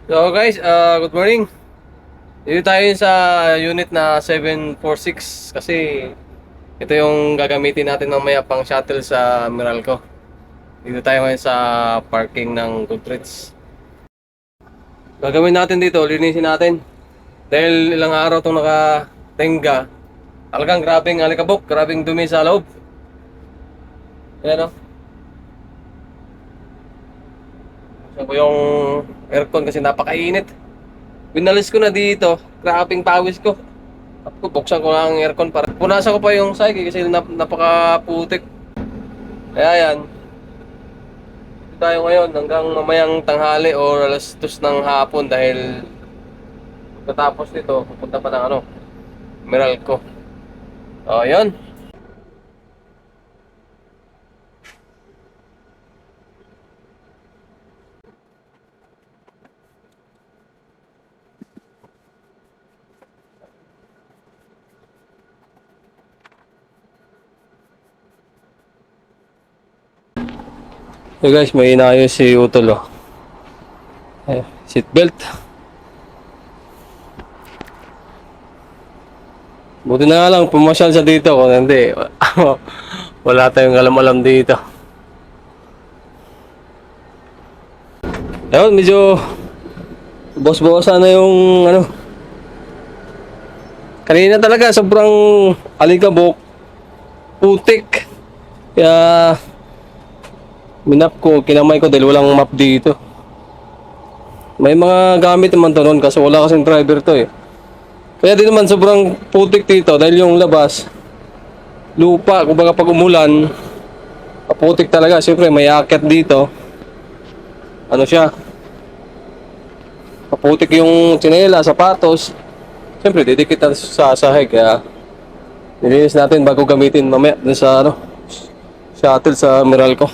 So guys, good morning. Dito tayo sa unit na 746 kasi ito yung gagamitin natin mamaya pang shuttle sa Meralco. Dito tayo ngayon sa parking ng Goodrich. Gagawin natin dito, linisin natin. Dahil ilang araw itong nakatenga. Talagang grabing alikabok, grabing dumi sa loob. Ayan o. Buksan ko yung aircon kasi napakainit. Winalis ko na dito, grabing pawis ko. Ako, buksan ko lang ang aircon para punasan ko pa yung side kasi napakaputik. Kaya yan, dito tayo ngayon hanggang mamayang tanghali o alas 2 ng hapon dahil pagkatapos nito, pupunta pa ng Meralco. O, yun. Hey guys, may inayos si Utol oh. Seatbelt. Buti na nga lang, pumasyal siya dito. Kung hindi, wala tayong alam-alam dito. Ayun, medyo boss-bossan na yung kanina talaga sobrang alikabok, putik. Kaya minap ko, kinamay ko dahil walang map dito. May mga gamit naman to noon kasi wala kasing driver to eh. Kaya din naman sobrang putik dito dahil yung labas, lupa, kumbaga pag umulan, putik talaga. Siyempre may akyat dito. Ano siya, paputik yung tsinela, sapatos. Siyempre didikit na sa sahig kaya nilinis natin bago gamitin mamaya dun sa shuttle sa Meralco.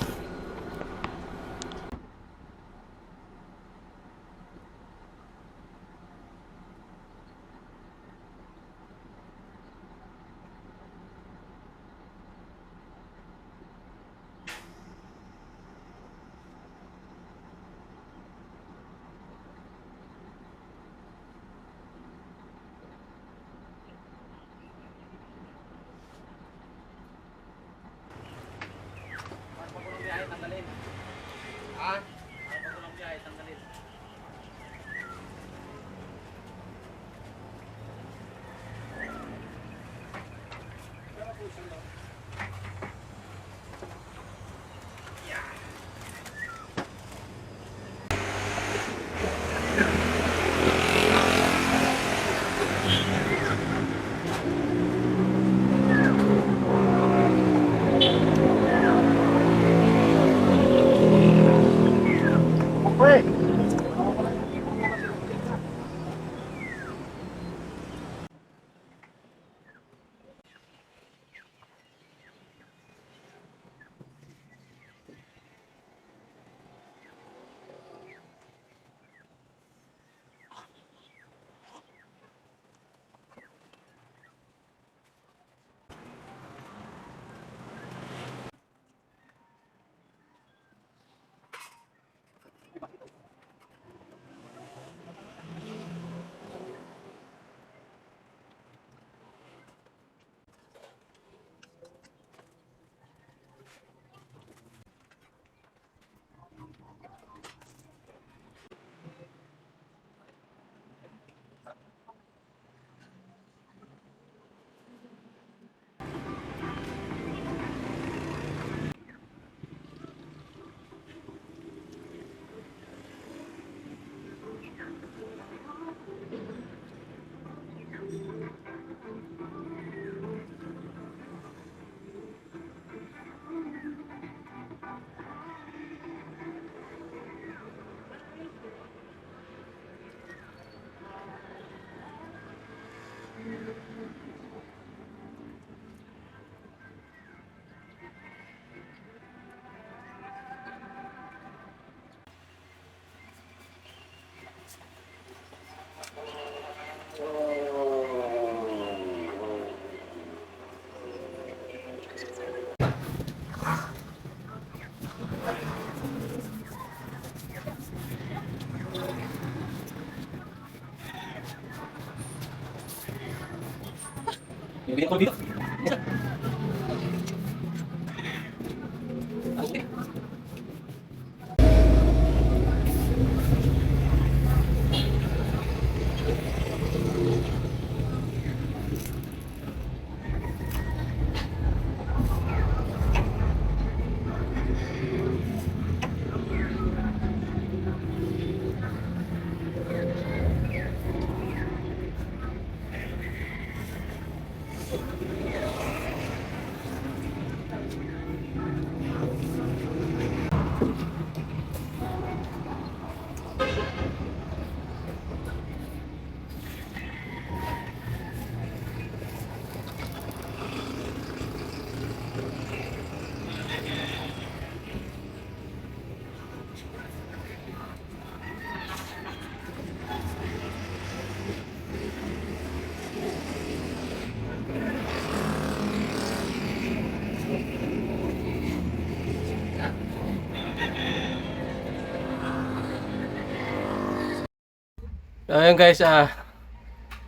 Ayun guys,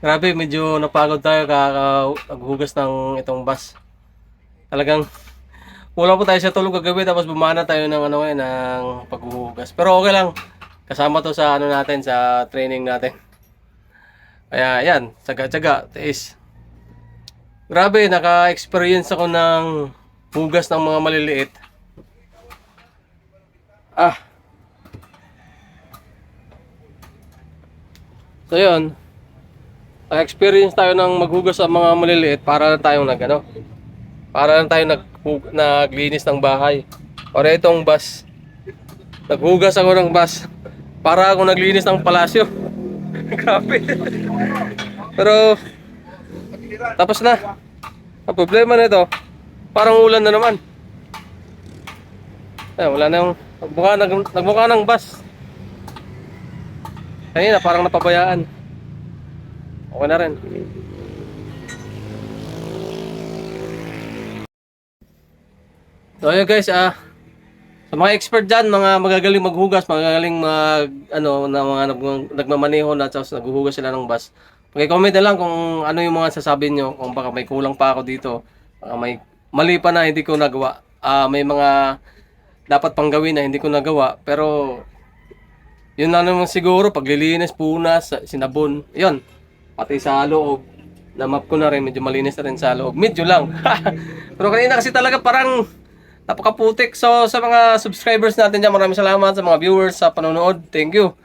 grabe medyo napagod tayo kakahugas ng itong bus. Talagang wala po tayo sa tulog kagabi tapos bumana tayo ng ano ngayon ng paghuhugas. Pero okay lang. Kasama to sa ano natin sa training natin. Kaya yan, tsaga-tsaga, tiis. Grabe, naka-experience ako ng hugas ng mga maliliit. So yun, naka-experience tayo ng maghugas sa mga maliliit para lang tayong para lang tayo naglinis ng bahay. Or itong bus, naghugas ako ng bus para ako naglinis ng palasyo. Grabe. Pero tapos na. Ang problema nito, parang ulan na naman. Wala na yung nagmukha ng bus. Kanina parang napabayaan. Okay na rin. So ayun guys, sa mga expert dyan, mga magagaling maghugas, magagaling nagmamaneho na tapos naghuhugas sila ng bus. Pag-comment na lang kung ano yung mga sasabihin nyo, kung baka may kulang pa ako dito, baka may mali pa na hindi ko nagawa. May mga dapat pang gawin na hindi ko nagawa, pero yun lang naman siguro, paglilinis, punas, sinabon, yun. Pati sa loob, na-map ko na rin, medyo malinis na rin sa loob. Medyo lang. Pero kanina kasi talaga parang napakaputik. So sa mga subscribers natin dyan, maraming salamat sa mga viewers sa panonood. Thank you.